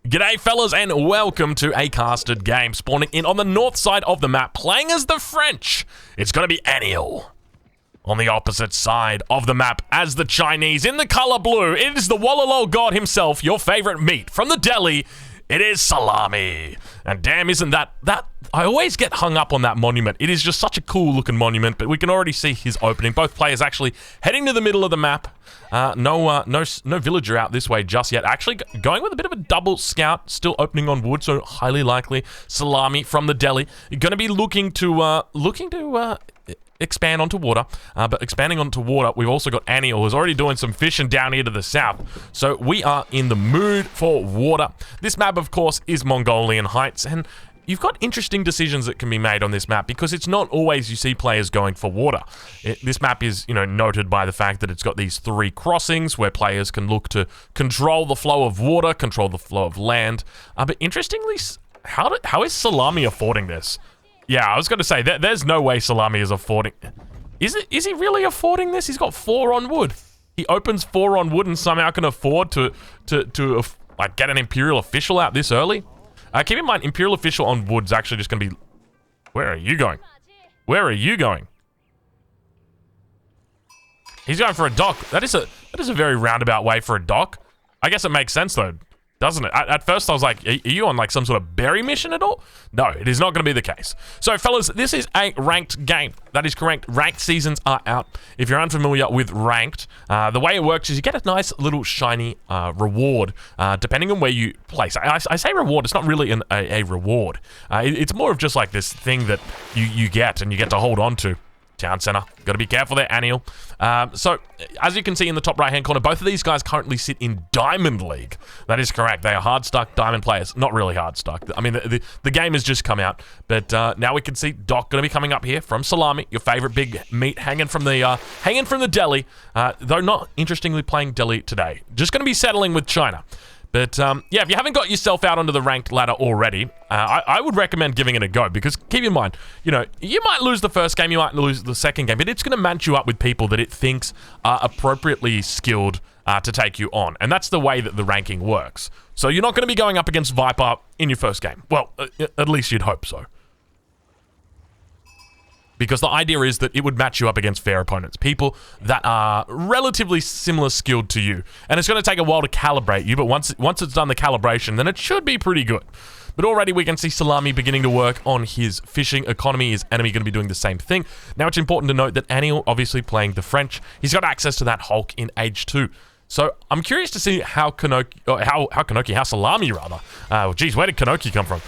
G'day fellas and welcome to a casted game spawning in on the north side of the map, playing as the French. It's going to be Aniel. On the opposite side of the map as the Chinese in the color blue, it is the Wololo god himself, your favorite meat from the deli. It is Salami. And damn, isn't that I always get hung up on that monument. It is just such a cool looking monument, but we can already see his opening. Both players actually heading to the middle of the map. No villager out this way just yet. Actually going with a bit of a double scout, still opening on wood, so highly likely Salami from the deli. You're going to be looking to expand onto water, but expanding onto water, we've also got Aniel, who's already doing some fishing down here to the south. So we are in the mood for water. This map, of course, is Mongolian Heights, and you've got interesting decisions that can be made on this map because it's not always you see players going for water. This map is, noted by the fact that it's got these 3 crossings where players can look to control the flow of water, control the flow of land. But interestingly, how is Salami affording this? Yeah, I was going to say, there's no way Salami is affording... Is he really affording this? He's got 4 on wood. He opens 4 on wood and somehow can afford to get an Imperial Official out this early? Keep in mind, Imperial Official on wood's actually just going to be... Where are you going? Where are you going? He's going for a dock. That is a very roundabout way for a dock. I guess it makes sense, though. Doesn't it? At first I was like, are you on like some sort of berry mission at all? No, it is not going to be the case. So fellas, this is a ranked game. That is correct. Ranked seasons are out. If you're unfamiliar with ranked, the way it works is you get a nice little shiny reward depending on where you place. I say reward, it's not really a reward. It's more of just like this thing that you get and you get to hold on to. Town center. Got to be careful there, Aniel. So, as you can see in the top right-hand corner, both of these guys currently sit in Diamond League. That is correct. They are hard-stuck Diamond players. Not really hard-stuck. I mean, the game has just come out. But now we can see Doc going to be coming up here from Salami, your favorite big meat, hanging from the deli. Though not, interestingly, playing deli today. Just going to be settling with China. But, yeah, if you haven't got yourself out onto the ranked ladder already, I would recommend giving it a go, because keep in mind, you might lose the first game, you might lose the second game, but it's going to match you up with people that it thinks are appropriately skilled to take you on. And that's the way that the ranking works. So you're not going to be going up against Viper in your first game. Well, at least you'd hope so. Because the idea is that it would match you up against fair opponents, people that are relatively similar skilled to you. And it's going to take a while to calibrate you, but once it's done the calibration, then it should be pretty good. But already we can see Salami beginning to work on his fishing economy. His enemy going to be doing the same thing. Now it's important to note that Aniel, obviously playing the French, he's got access to that Hulk in Age 2. So I'm curious to see how Salami rather. Geez, where did Kanoki come from?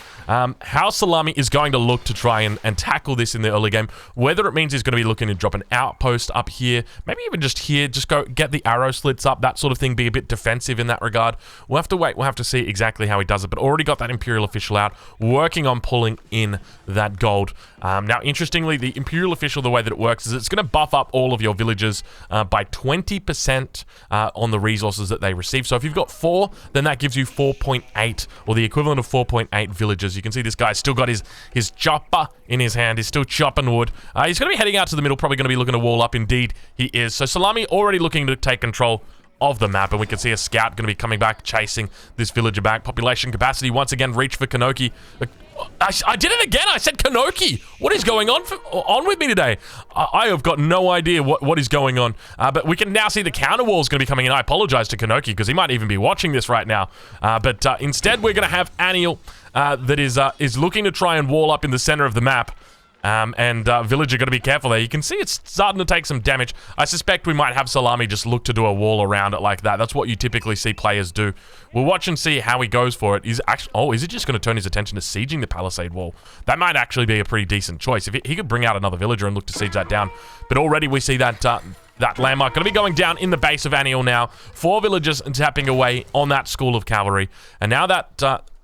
How Salami is going to look to try and tackle this in the early game. Whether it means he's going to be looking to drop an outpost up here, maybe even just here, just go get the arrow slits up, that sort of thing, be a bit defensive in that regard. We'll have to wait, we'll have to see exactly how he does it, but already got that Imperial Official out, working on pulling in that gold. Now, interestingly, the Imperial Official, the way that it works is it's going to buff up all of your villagers by 20% on the resources that they receive. So if you've got 4, then that gives you 4.8, or the equivalent of 4.8 villagers. You can see this guy's still got his chopper in his hand. He's still chopping wood. He's going to be heading out to the middle, probably going to be looking to wall up. Indeed, he is. So Salami already looking to take control of the map, and we can see a scout going to be coming back, chasing this villager back. Population capacity once again reached for Kanoki. I did it again. I said Kanoki. What is going on with me today? I have got no idea what is going on. But we can now see the counter wall is going to be coming in. I apologize to Kanoki because he might even be watching this right now. But instead, we're going to have Aniel that is looking to try and wall up in the center of the map. Villager got to be careful there. You can see it's starting to take some damage. I suspect we might have Salami just look to do a wall around it like that. That's what you typically see players do. We'll watch and see how he goes for it. Is he just going to turn his attention to sieging the palisade wall? That might actually be a pretty decent choice. If he could bring out another villager and look to siege that down. But already we see that landmark going to be going down in the base of Aniel now. 4 villagers tapping away on that school of cavalry. And now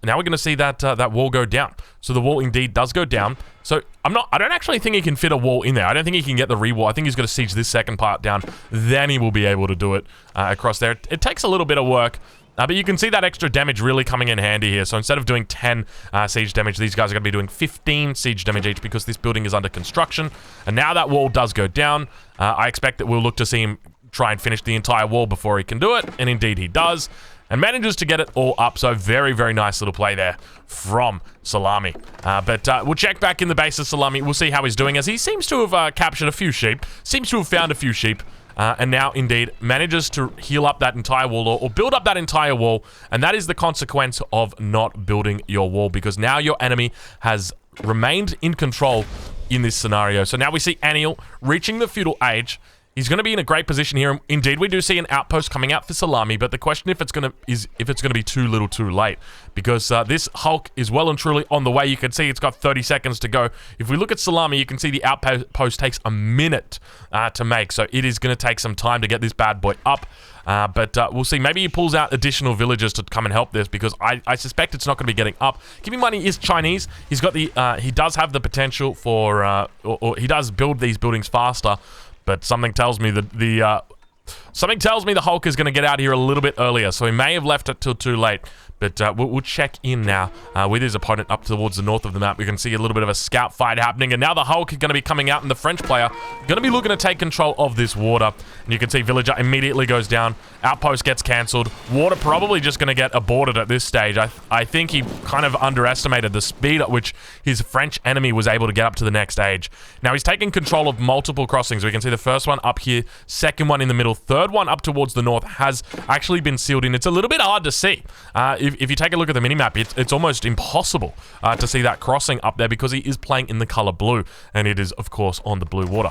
now we're going to see that wall go down. So the wall indeed does go down. So I don't actually think he can fit a wall in there. I don't think he can get the re-wall. I think he's going to siege this second part down. Then he will be able to do it across there. It takes a little bit of work. But you can see that extra damage really coming in handy here. So instead of doing 10 siege damage, these guys are going to be doing 15 siege damage each because this building is under construction. And now that wall does go down. I expect that we'll look to see him try and finish the entire wall before he can do it. And indeed he does. and manages to get it all up. So very, very nice little play there from Salami. But we'll check back in the base of Salami. We'll see how he's doing, as he seems to have captured a few sheep, seems to have found a few sheep, and now indeed manages to heal up that entire wall, or build up that entire wall. And that is the consequence of not building your wall, because now your enemy has remained in control in this scenario. So now we see Anil reaching the feudal age. He's going to be in a great position here. Indeed, we do see an outpost coming out for Salami, but the question if it's going to be too little too late, because this Hulk is well and truly on the way. You can see it's got 30 seconds to go. If we look at Salami, you can see the outpost takes a minute to make, so it is going to take some time to get this bad boy up. But we'll see. Maybe he pulls out additional villagers to come and help this, because I suspect it's not going to be getting up. Keep in mind, he is Chinese. He's got the he does have the potential for or he does build these buildings faster. But something tells me that the Hulk is going to get out here a little bit earlier, so he may have left it till too late. But we'll check in now with his opponent up towards the north of the map. We can see a little bit of a scout fight happening, and now the Hulk is going to be coming out, and the French player going to be looking to take control of this water. And you can see villager immediately goes down. Outpost gets cancelled. Water probably just going to get aborted at this stage. I think he kind of underestimated the speed at which his French enemy was able to get up to the next stage. Now he's taking control of multiple crossings. We can see the first one up here, second one in the middle, third one up towards the north has actually been sealed in. It's a little bit hard to see. If you take a look at the minimap, it's almost impossible to see that crossing up there, because he is playing in the color blue, and it is, of course, on the blue water.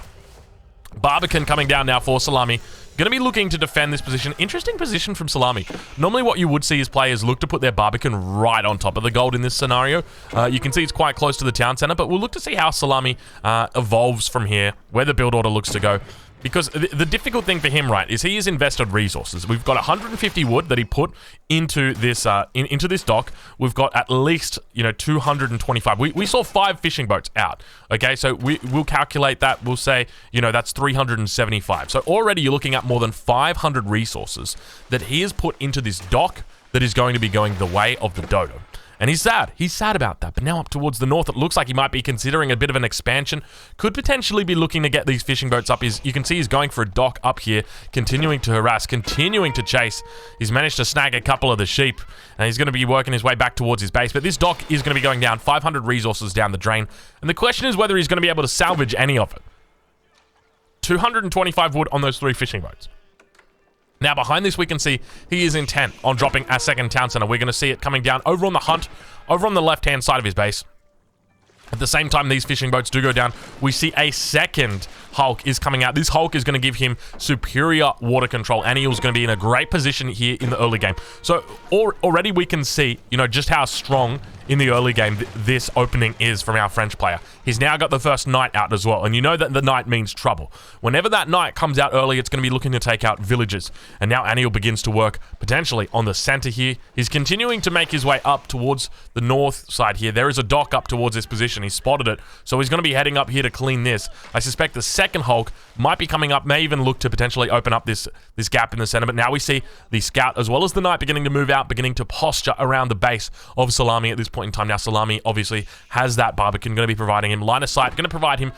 Barbican coming down now for Salami. Going to be looking to defend this position. Interesting position from Salami. Normally what you would see is players look to put their Barbican right on top of the gold in this scenario. You can see it's quite close to the town center, but we'll look to see how Salami evolves from here, where the build order looks to go. Because the difficult thing for him, right, is he has invested resources. We've got 150 wood that he put into this into this dock. We've got at least, 225. We saw 5 fishing boats out. Okay, so we'll calculate that. We'll say, that's 375. So already you're looking at more than 500 resources that he has put into this dock that is going to be going the way of the dodo. And he's sad. He's sad about that. But now up towards the north, it looks like he might be considering a bit of an expansion. Could potentially be looking to get these fishing boats up. You can see he's going for a dock up here, continuing to harass, continuing to chase. He's managed to snag a couple of the sheep, and he's going to be working his way back towards his base. But this dock is going to be going down, 500 resources down the drain. And the question is whether he's going to be able to salvage any of it. 225 wood on those 3 fishing boats. Now, behind this, we can see he is intent on dropping a second town center. We're going to see it coming down over on the hunt, over on the left-hand side of his base. At the same time these fishing boats do go down, we see a second Hulk is coming out. This Hulk is going to give him superior water control. Anil's going to be in a great position here in the early game. So already we can see, just how strong in the early game this opening is from our French player. He's now got the first knight out as well, and you know that the knight means trouble. Whenever that knight comes out early, it's going to be looking to take out villages. And now Anil begins to work potentially on the center here. He's continuing to make his way up towards the north side here. There is a dock up towards this position. He spotted it, so he's going to be heading up here to clean this. I suspect the second Hulk might be coming up, may even look to potentially open up this gap in the center. But now we see the scout as well as the knight beginning to move out, beginning to posture around the base of Salami at this point in time. Now Salami obviously has that Barbican, going to be providing him line of sight, going to provide him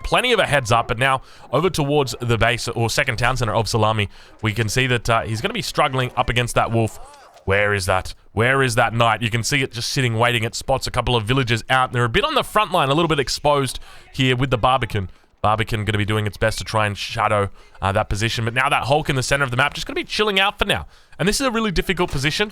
plenty of a heads up. But now over towards the base or second town center of Salami, we can see that he's going to be struggling up against that wolf. Where is that? Where is that knight? You can see it just sitting waiting. It spots a couple of villagers out. They're a bit on the front line, a little bit exposed here with the Barbican. Barbican going to be doing its best to try and shadow that position. But now that Hulk in the center of the map just going to be chilling out for now. And this is a really difficult position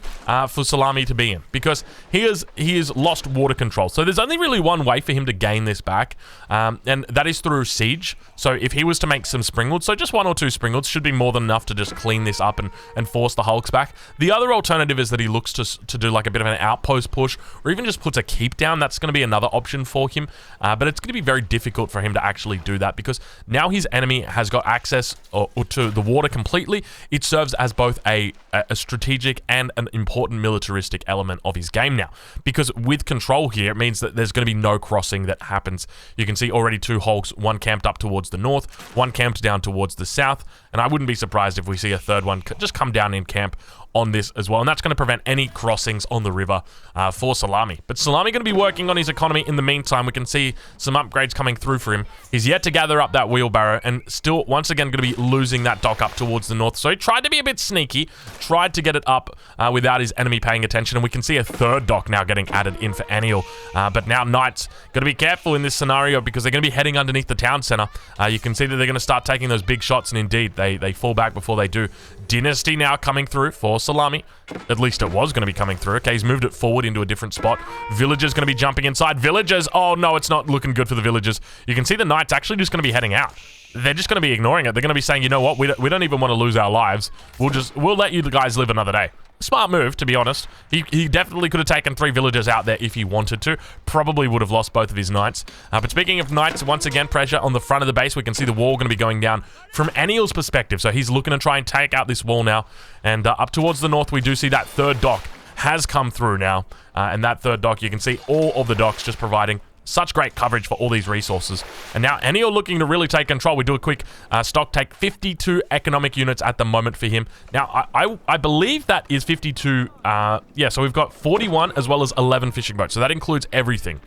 for Salami to be in, because he has lost water control. So there's only really one way for him to gain this back, and that is through siege. So if he was to make some springwoods, so just 1 or 2 springwoods should be more than enough to just clean this up and force the Hulks back. The other alternative is that he looks to do like a bit of an outpost push, or even just puts a keep down. That's going to be another option for him, but it's going to be very difficult for him to actually do that, because now his enemy has got access to the water completely. It serves as both a strategic and an important militaristic element of his game now, because with control here, it means that there's going to be no crossing that happens. You can see already 2 Hulks, one camped up towards the north, one camped down towards the south, and I wouldn't be surprised if we see a third one just come down in camp on this as well, and that's going to prevent any crossings on the river for Salami. But Salami going to be working on his economy in the meantime. We can see some upgrades coming through for him. He's yet to gather up that wheelbarrow, and still, once again, going to be losing that dock up towards the north. So he tried to be a bit sneaky, tried to get it up without his enemy paying attention, and we can see a third dock now getting added in for Aniel. But now Knights got to be careful in this scenario because they're going to be heading underneath the town center. You can see that they're going to start taking those big shots, and indeed, they fall back before they do. Dynasty now coming through for Salami. At least it was going to be coming through. Okay, he's moved it forward into a different spot. Villagers going to be jumping inside. Villagers, oh no, it's not looking good for the villagers. You can see the Knights actually just going to be heading out. They're just going to be ignoring it. They're going to be saying, you know what, we don't even want to lose our lives. We'll let you guys live another day. Smart move, to be honest. He definitely could have taken 3 villagers out there if he wanted to. Probably would have lost both of his Knights. But speaking of Knights, once again, pressure on the front of the base. We can see the wall going to be going down from Aniel's perspective. So he's looking to try and take out this wall now. And up towards the north, we do see that third dock has come through now. And that third dock, you can see all of the docks just providing such great coverage for all these resources. And now Aniel looking to really take control. We do a quick stock take. 52 economic units at the moment for him. Now, I believe that is 52. Yeah, so we've got 41 as well as 11 fishing boats. So that includes everything.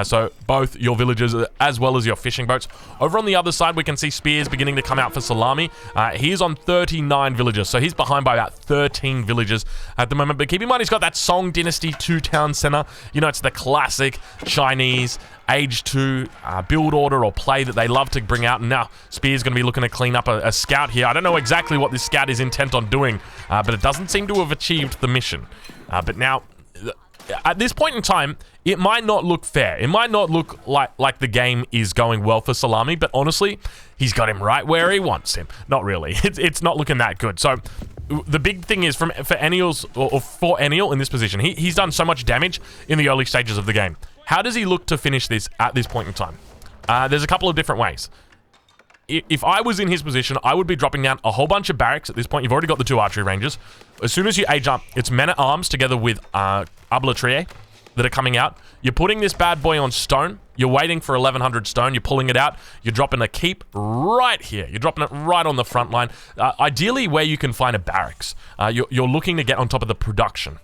So both your villagers as well as your fishing boats. Over on the other side, we can see spears beginning to come out for Salami. He is on 39 villagers. So he's behind by about 13 villagers at the moment. But keep in mind, he's got that Song Dynasty 2 town center. You know, it's the classic Chinese Age 2 build order or play that they love to bring out. And now Spear's going to be looking to clean up a scout here. I don't know exactly what this scout is intent on doing, but it doesn't seem to have achieved the mission. But now, at this point in time, it might not look fair. It might not look like the game is going well for Salami, but honestly, he's got him right where he wants him. Not really. It's not looking that good. So the big thing is for Aniel in this position, he's done so much damage in the early stages of the game. How does he look to finish this at this point in time? There's a couple of different ways. If I was in his position, I would be dropping down a whole bunch of barracks. At this point, you've already got the 2 archery ranges. As soon as you age up, it's men-at-arms together with Arbaletrier that are coming out. You're putting this bad boy on stone. You're waiting for 1100 stone. You're pulling it out. You're dropping a keep right here. You're dropping it right on the front line. Ideally, where you can find a barracks. You're looking to get on top of the production.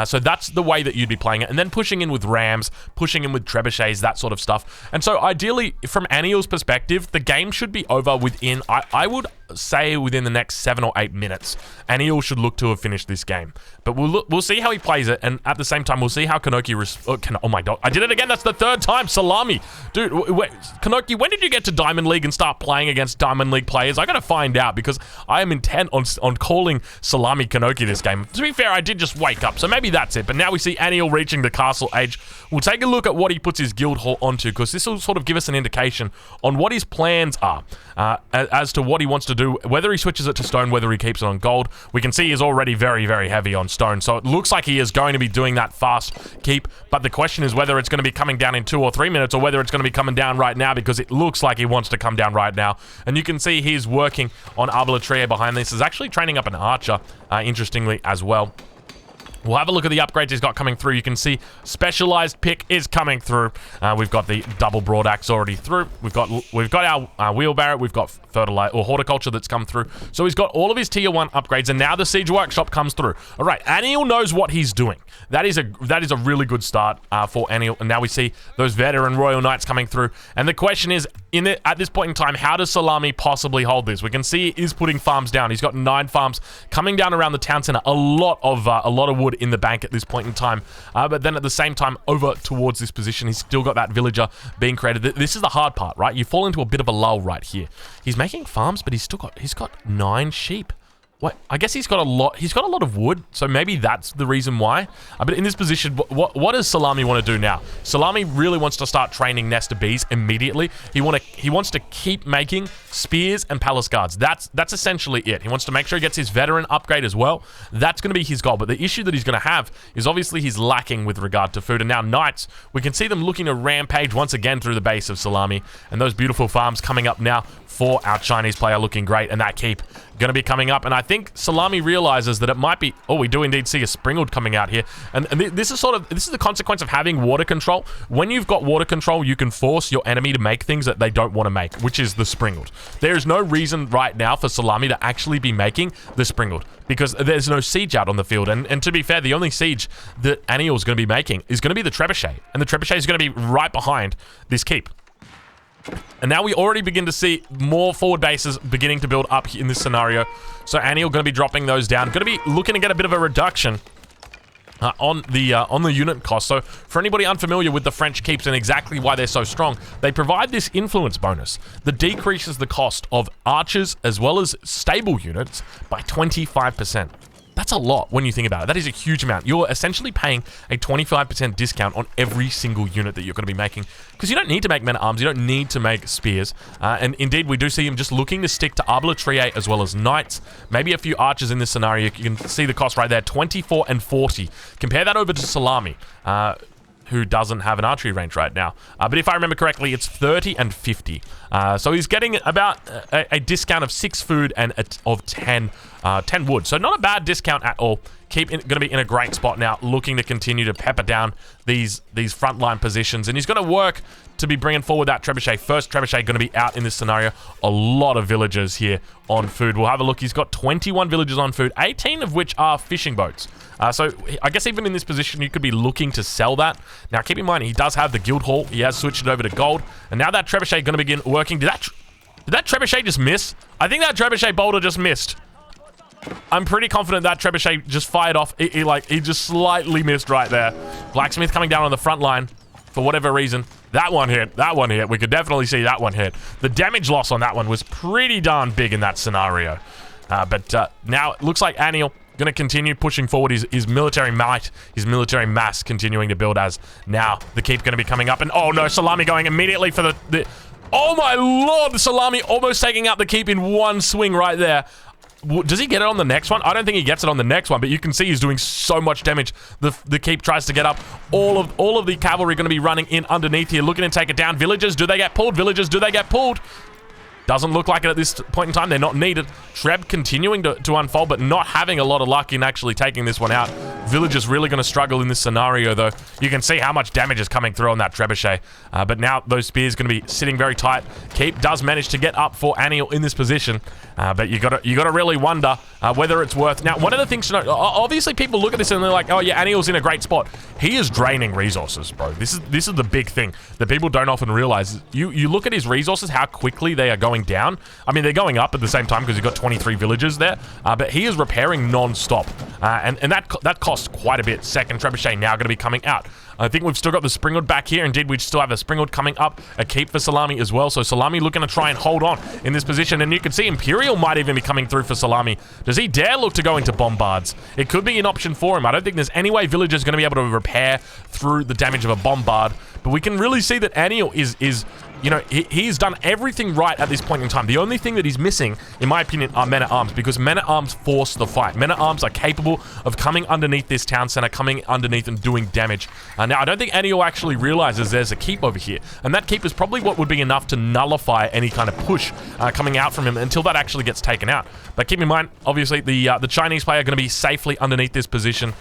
So that's the way that you'd be playing it. And then pushing in with rams, pushing in with trebuchets, that sort of stuff. And so ideally, from Aniel's perspective, the game should be over within, I would say, within the next 7 or 8 minutes. Aniel should look to have finished this game. But we'll see how he plays it. And at the same time, we'll see how Kanoki... oh my god, I did it again. That's the 3rd time. Salami. Dude, Kanoki, when did you get to Diamond League and start playing against Diamond League players? I gotta find out because I am intent on calling Salami Kanoki this game. To be fair, I did just wake up. So maybe that's it. But now we see Aniel reaching the castle age. We'll take a look at what he puts his guild hall onto because this will sort of give us an indication on what his plans are as to what he wants to do, whether he switches it to stone, whether he keeps it on gold. We can see he's already very, very heavy on stone. So it looks like he is going to be doing that fast keep. But the question is whether it's going to be coming down in 2 or 3 minutes or whether it's going to be coming down right now because it looks like he wants to come down right now. And you can see he's working on Arbaletrier behind this. He's actually training up an archer, interestingly, as well. We'll have a look at the upgrades he's got coming through. You can see specialized pick is coming through. We've got the double broad axe already through. We've got our wheelbarrow. We've got fertilizer or horticulture that's come through. So he's got all of his tier 1 upgrades, and now the siege workshop comes through. All right, Aniel knows what he's doing. That is a really good start for Aniel. And now we see those veteran Royal Knights coming through. And the question is, at this point in time, how does Salami possibly hold this? We can see he is putting farms down. He's got 9 farms coming down around the town center. A lot of wood in the bank at this point in time. But then at the same time, over towards this position, he's still got that villager being created. This is the hard part, right? You fall into a bit of a lull right here. He's making farms, but he's got 9 sheep. What? I guess he's got a lot of wood, so maybe that's the reason why. But in this position, what does Salami want to do now? Salami really wants to start training Nesta Bees immediately. He wants to keep making spears and palace guards. That's essentially it. He wants to make sure he gets his veteran upgrade as well. That's going to be his goal. But the issue that he's going to have is obviously he's lacking with regard to food. And now Knights, we can see them looking to rampage once again through the base of Salami. And those beautiful farms coming up now for our Chinese player looking great. And that keep going to be coming up, and I think Salami realizes that it might be... Oh, we do indeed see a Springald coming out here, and this is the consequence of having water control. When you've got water control, you can force your enemy to make things that they don't want to make, which is the Springald. There is no reason right now for Salami to actually be making the Springald, because there's no siege out on the field, and to be fair, the only siege that Aniel's going to be making is going to be the Trebuchet, and the Trebuchet is going to be right behind this keep. And now we already begin to see more forward bases beginning to build up in this scenario. So Aniel going to be dropping those down. Going to be looking to get a bit of a reduction on the unit cost. So for anybody unfamiliar with the French keeps and exactly why they're so strong, they provide this influence bonus that decreases the cost of archers as well as stable units by 25%. That's a lot when you think about it. That is a huge amount. You're essentially paying a 25% discount on every single unit that you're going to be making, because you don't need to make men-at-arms, you don't need to make spears, and indeed we do see him just looking to stick to Arbaletrier as well as knights, maybe a few archers in this scenario. You can see the cost right there, 24 and 40. Compare that over to Salami, who doesn't have an archery range right now. But if I remember correctly, it's 30 and 50. So he's getting about a discount of 6 food and of 10 wood. So not a bad discount at all. Going to be in a great spot now, looking to continue to pepper down these frontline positions. And he's going to work to be bringing forward that Trebuchet. First Trebuchet going to be out in this scenario. A lot of villagers here on food. We'll have a look. He's got 21 villagers on food, 18 of which are fishing boats. So I guess even in this position, you could be looking to sell that. Now, keep in mind, he does have the guild hall. He has switched it over to gold. And now that Trebuchet going to begin working. Did that Trebuchet just miss? I think that Trebuchet boulder just missed. I'm pretty confident that Trebuchet just fired off. He just slightly missed right there. Blacksmith coming down on the front line for whatever reason. That one hit. That one hit. We could definitely see that one hit. The damage loss on that one was pretty darn big in that scenario. But now it looks like Aniel going to continue pushing forward his military might, his military mass continuing to build as now the keep going to be coming up. And oh no, Salami going immediately for the oh my lord, Salami almost taking out the keep in one swing right there. Does he get it on the next one? I don't think he gets it on the next one, but you can see he's doing so much damage. The keep tries to get up. All of the cavalry going to be running in underneath here, looking to take it down. Villagers, do they get pulled? Villagers, do they get pulled? Doesn't look like it at this point in time. They're not needed. Treb continuing to unfold, but not having a lot of luck in actually taking this one out. Villagers really going to struggle in this scenario, though. You can see how much damage is coming through on that Trebuchet. But now those spears going to be sitting very tight. Keep does manage to get up for Aniel in this position. But you gotta really wonder whether it's worth. Now, one of the things to know, obviously people look at this and they're like, oh yeah, Aniel's in a great spot. He is draining resources, bro. This is the big thing that people don't often realize. You look at his resources, how quickly they are going down. I mean, they're going up at the same time because you've got 23 villagers there. But he is repairing non-stop. And that costs quite a bit. Second Trebuchet now going to be coming out. I think we've still got the Springald back here. Indeed, we still have a Springald coming up. A keep for Salami as well. So Salami looking to try and hold on in this position. And you can see Imperial might even be coming through for Salami. Does he dare look to go into Bombards? It could be an option for him. I don't think there's any way Villagers going to be able to repair through the damage of a Bombard. But we can really see that Aniel is you know, he's done everything right at this point in time. The only thing that he's missing, in my opinion, are men-at-arms, because men-at-arms force the fight. Men-at-arms are capable of coming underneath this town center, coming underneath and doing damage. Now, I don't think Aniel actually realizes there's a keep over here, and that keep is probably what would be enough to nullify any kind of push coming out from him until that actually gets taken out. But keep in mind, obviously, the Chinese player are going to be safely underneath this position.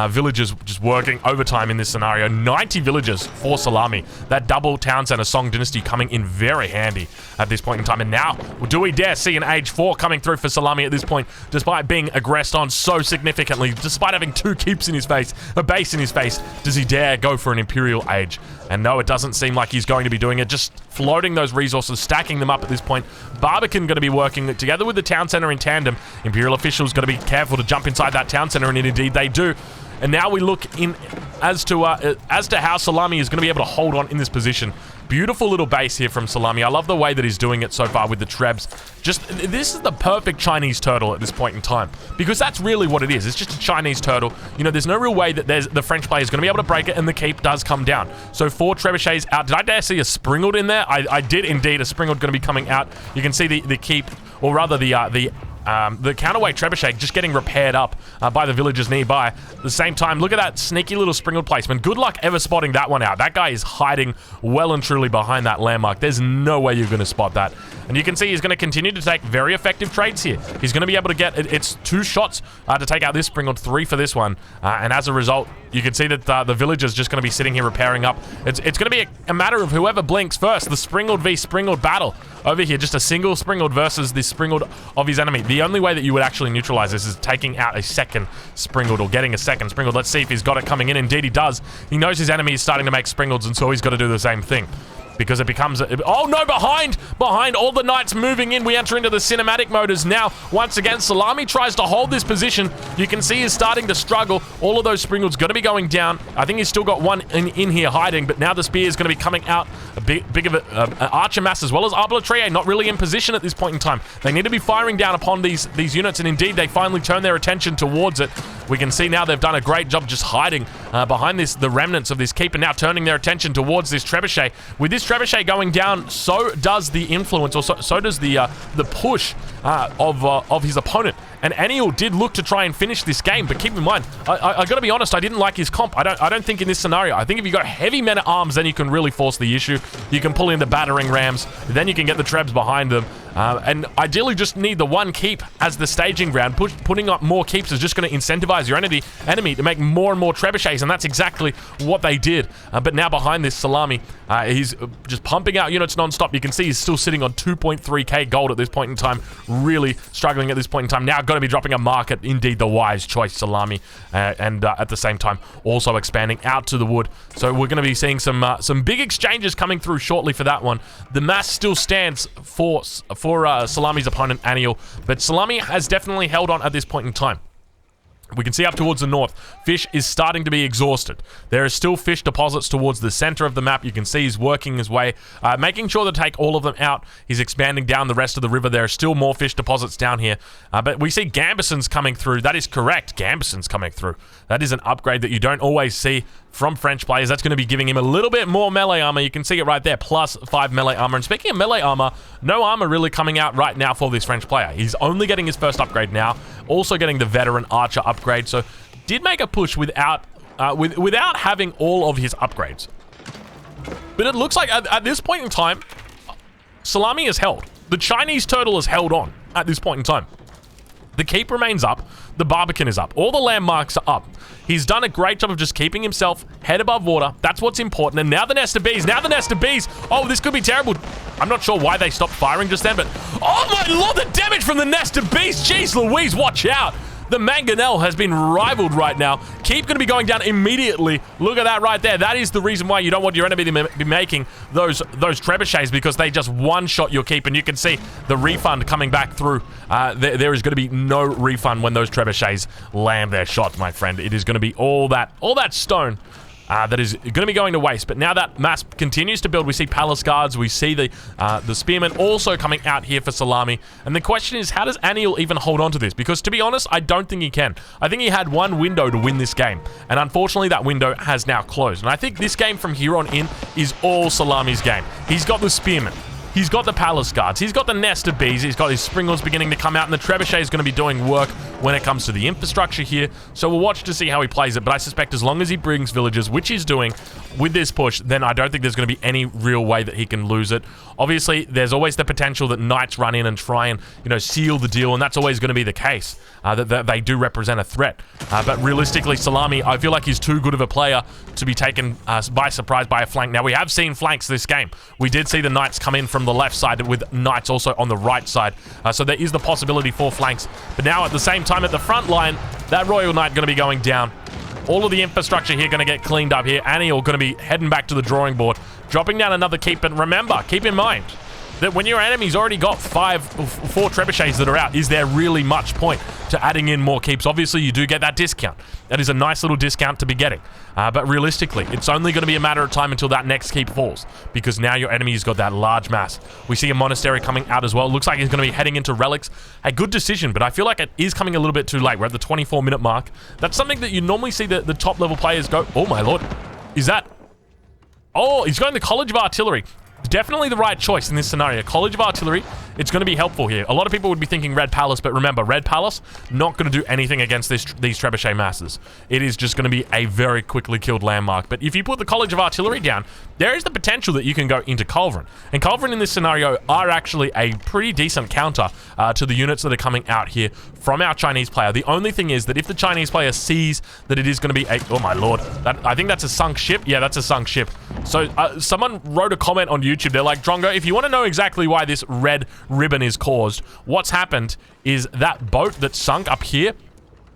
Villagers just working overtime in this scenario. 90 villagers for Salami. That double town center Song Dynasty coming in very handy at this point in time. And now, do we dare see an Age 4 coming through for Salami at this point, despite being aggressed on so significantly, despite having 2 keeps in his face, a base in his face, does he dare go for an Imperial Age? And no, it doesn't seem like he's going to be doing it, just floating those resources, stacking them up at this point. Barbican going to be working together with the town center in tandem. Imperial officials got to be careful to jump inside that town center, and indeed they do. And now we look in as to how Salami is going to be able to hold on in this position. Beautiful little base here from Salami. I love the way that he's doing it so far with the Trebs. This is the perfect Chinese turtle at this point in time, because that's really what it is. It's just a Chinese turtle. You know, there's no real way that the French player is going to be able to break it, and the keep does come down. So 4 Trebuchets out. Did I dare see a Springald in there? I did indeed. A Springald going to be coming out. You can see the keep, or rather the the counterweight trebuchet just getting repaired up by the villagers nearby. At the same time, look at that sneaky little springald placement. Good luck ever spotting that one out. That guy is hiding well and truly behind that landmark. There's no way you're going to spot that. And you can see he's going to continue to take very effective trades here. He's going to be able to get, it's 2 shots to take out this springald, 3 for this one. And as a result, you can see that the villager's just going to be sitting here repairing up. It's going to be a matter of whoever blinks first. The springald v springald battle over here. Just a single springald versus the springald of his enemy. The only way that you would actually neutralize this is taking out a second springald or getting a second springald. Let's see if he's got it coming in. Indeed, he does. He knows his enemy is starting to make springalds, and so he's got to do the same thing. Because it becomes... oh, no, behind all the knights moving in. We enter into the cinematic mode as now, once again, Salami tries to hold this position. You can see he's starting to struggle. All of those springalds going to be going down. I think he's still got one in here hiding, but now the spear is going to be coming out. A big of an archer mass as well as Arbalatrier not really in position at this point in time. They need to be firing down upon these units, and indeed, they finally turn their attention towards it. We can see now they've done a great job just hiding behind the remnants of this keep, and now turning their attention towards this trebuchet. With this trebuchet going down, so does the influence, or so does the push of his opponent. And Aniel did look to try and finish this game, but keep in mind, I gotta be honest, I didn't like his comp. I don't think in this scenario. I think if you got heavy men at arms, then you can really force the issue. You can pull in the battering rams, then you can get the trebs behind them. And ideally just need the one keep as the staging ground. Putting up more keeps is just going to incentivize your enemy to make more and more trebuchets, and that's exactly what they did. But now behind this Salami, he's just pumping out units non-stop. You can see he's still sitting on 2.3k gold at this point in time, really struggling at this point in time. Now got to be dropping a market, indeed the wise choice, Salami, and at the same time also expanding out to the wood. So we're going to be seeing some big exchanges coming through shortly for that one. The mass still stands for Salami's opponent, Aniel, but Salami has definitely held on at this point in time. We can see up towards the north, Fish is starting to be exhausted. There is still fish deposits towards the center of the map. You can see he's working his way, making sure to take all of them out. He's expanding down the rest of the river. There are still more fish deposits down here. But we see Gambesons coming through. That is correct. Gambesons coming through. That is an upgrade that you don't always see from French players. That's going to be giving him a little bit more melee armor. You can see it right there, plus 5 melee armor. And speaking of melee armor, no armor really coming out right now for this French player. He's only getting his first upgrade now, also getting the veteran archer upgrade. So did make a push without having all of his upgrades. But it looks like at this point in time, Salami is held. The Chinese turtle is held on at this point in time. The keep remains up. The Barbican is up. All the landmarks are up. He's done a great job of just keeping himself head above water. That's what's important. And now the nest of bees. Now the nest of bees. Oh, this could be terrible. I'm not sure why they stopped firing just then, but... oh my lord, the damage from the nest of bees. Jeez Louise, watch out. The Mangonel has been rivaled right now. Keep going to be going down immediately. Look at that right there. That is the reason why you don't want your enemy to be making those trebuchets, because they just one-shot your keep, and you can see the refund coming back through. There is going to be no refund when those trebuchets land their shots, my friend. It is going to be all that stone that is going to be going to waste. But now that mass continues to build, we see palace guards, we see the spearmen also coming out here for Salami. And the question is, how does Aniel even hold on to this? Because to be honest, I don't think he can. I think he had one window to win this game, and unfortunately that window has now closed. And I think this game from here on in is all Salami's game. He's got the spearmen. He's got the palace guards. He's got the nest of bees. He's got his springalds beginning to come out, and the trebuchet is going to be doing work when it comes to the infrastructure here. So we'll watch to see how he plays it, but I suspect as long as he brings villagers, which he's doing with this push, then I don't think there's going to be any real way that he can lose it. Obviously, there's always the potential that knights run in and try and, seal the deal, and that's always going to be the case, that they do represent a threat. But realistically, Salami, I feel like he's too good of a player to be taken by surprise by a flank. Now, we have seen flanks this game. We did see the knights come in from the left side with knights also on the right side. So there is the possibility for flanks. But now at the same time at the front line, that Royal Knight going to be going down. All of the infrastructure here going to get cleaned up here. Aniel going to be heading back to the drawing board, dropping down another keep. And remember, keep in mind that when your enemy's already got 4 trebuchets that are out, is there really much point to adding in more keeps? Obviously, you do get that discount. That is a nice little discount to be getting. But realistically, it's only going to be a matter of time until that next keep falls, because now your enemy's got that large mass. We see a monastery coming out as well. Looks like he's going to be heading into relics. A good decision, but I feel like it is coming a little bit too late. We're at the 24-minute mark. That's something that you normally see the top-level players go, oh my lord, is that... oh, he's going to the College of Artillery. definitely the right choice in this scenario. College of Artillery, it's going to be helpful here. A lot of people would be thinking Red Palace, but remember, Red Palace, not going to do anything against these Trebuchet masses. It is just going to be a very quickly killed landmark. But if you put the College of Artillery down, there is the potential that you can go into Culverin. And Culverin in this scenario are actually a pretty decent counter to the units that are coming out here from our Chinese player. The only thing is that if the Chinese player sees that it is going to be a... Oh my lord. I think that's a sunk ship. Yeah, that's a sunk ship. So someone wrote a comment on YouTube. They're like, Drongo, if you want to know exactly why this red ribbon is caused, what's happened is that boat that sunk up here,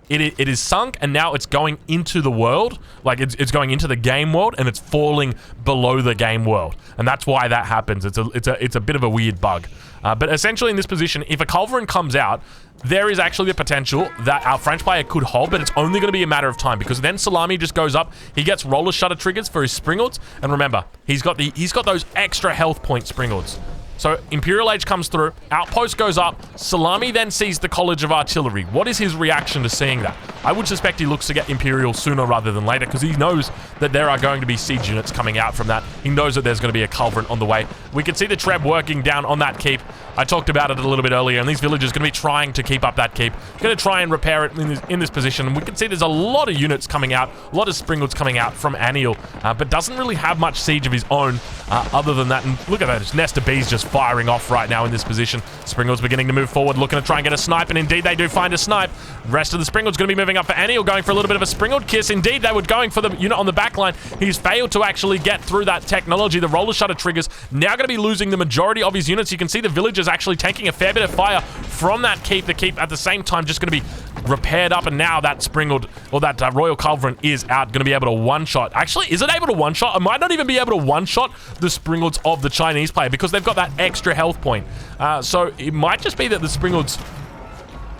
it is sunk, and now it's going into the world. Like, it's going into the game world, and it's falling below the game world. And that's why that happens. It's a bit of a weird bug. But essentially in this position, if a Culverin comes out, there is actually the potential that our French player could hold, but it's only going to be a matter of time, because then Salami just goes up. He gets roller shutter triggers for his Springalds, and remember, he's got those extra health point Springalds. So Imperial Age comes through, Outpost goes up, Salami then sees the College of Artillery. What is his reaction to seeing that? I would suspect he looks to get Imperial sooner rather than later, because he knows that there are going to be siege units coming out from that. He knows that there's going to be a Culverin on the way. We can see the Treb working down on that keep. I talked about it a little bit earlier, and these villagers are going to be trying to keep up that keep. Going to try and repair it in this position, and we can see there's a lot of units coming out, a lot of Springalds coming out from Aniel, but doesn't really have much siege of his own other than that. And look at that, this nest of bees just firing off right now in this position. Springalds beginning to move forward, looking to try and get a snipe, and indeed they do find a snipe. Rest of the Springalds going to be moving up for Aniel, going for a little bit of a Springald kiss. Indeed, they were going for the unit on the back line. He's failed to actually get through that technology. The roller shutter triggers now going to be losing the majority of his units. You can see the villagers actually taking a fair bit of fire from that keep. The keep at the same time just going to be repaired up, and now that Springald, or that Royal Culverin is out, going to be able to one-shot. Actually, is it able to one-shot? It might not even be able to one-shot the Springalds of the Chinese player, because they've got that extra health point. So it might just be that the Springalds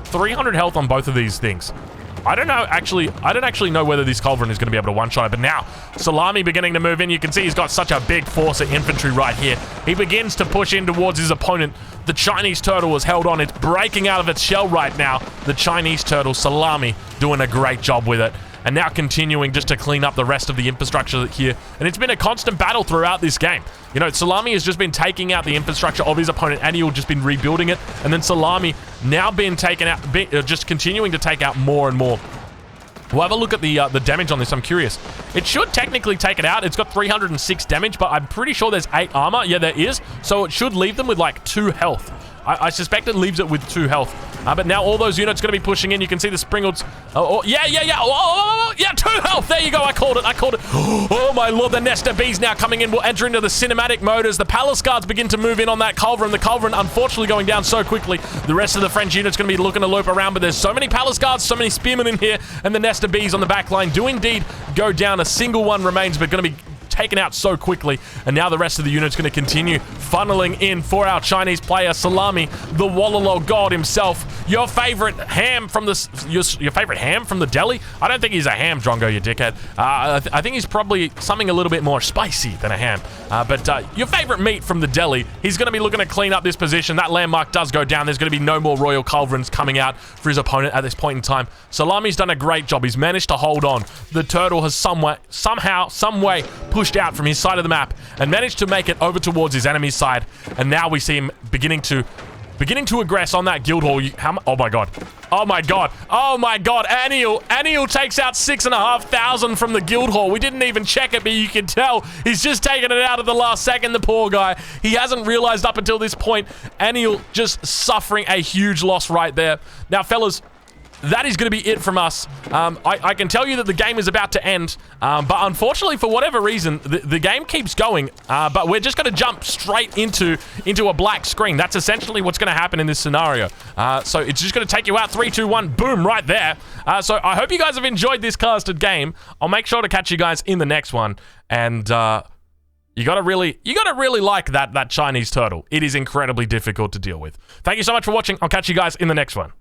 300 health on both of these things. I don't know, actually, I don't actually know whether this Culverin is going to be able to one-shot it, but now Salami beginning to move in. You can see he's got such a big force of infantry right here. He begins to push in towards his opponent. The Chinese turtle is held on. It's breaking out of its shell right now. The Chinese turtle, Salami, doing a great job with it. And now continuing just to clean up the rest of the infrastructure here. And it's been a constant battle throughout this game. You know, Salami has just been taking out the infrastructure of his opponent. Aniel just been rebuilding it. And then Salami now being taken out, just continuing to take out more and more. We'll have a look at the damage on this. I'm curious. It should technically take it out. It's got 306 damage, but I'm pretty sure there's 8 armor. Yeah, there is. So it should leave them with like 2 health. I suspect it leaves it with 2 health. But now all those units going to be pushing in. You can see the Springalds. Yeah. Yeah, 2 health. There you go. I called it. Oh, my lord. The nest of bees now coming in. We'll enter into the cinematic mode as the Palace Guards begin to move in on that Culverin. The Culverin, unfortunately, going down so quickly. The rest of the French unit's going to be looking to loop around, but there's so many Palace Guards, so many spearmen in here, and the nest of bees on the back line do indeed go down. A single one remains, but going to be taken out so quickly, and now the rest of the unit's going to continue funneling in for our Chinese player, Salami, the Wallalol god himself. Your favorite ham from the your favorite ham from the deli? I don't think he's a ham, Drongo, you dickhead. I think he's probably something a little bit more spicy than a ham. But your favorite meat from the deli. He's going to be looking to clean up this position. That landmark does go down. There's going to be no more Royal Culverins coming out for his opponent at this point in time. Salami's done a great job. He's managed to hold on. The turtle has somehow, some way pushed out from his side of the map and managed to make it over towards his enemy's side. And now we see him beginning to aggress on that guild hall. Oh my god. Aniel takes out 6,500 from the guild hall. We didn't even check it, but you can tell he's just taking it out at the last second, the poor guy. He hasn't realized up until this point. Aniel just suffering a huge loss right there. Now, fellas, that is going to be it from us. I can tell you that the game is about to end, but unfortunately, for whatever reason, the game keeps going, but we're just going to jump straight into a black screen. That's essentially what's going to happen in this scenario. So it's just going to take you out, 3, 2, 1, boom, right there. So I hope you guys have enjoyed this casted game. I'll make sure to catch you guys in the next one, and you gotta really like that Chinese turtle. It is incredibly difficult to deal with. Thank you so much for watching. I'll catch you guys in the next one.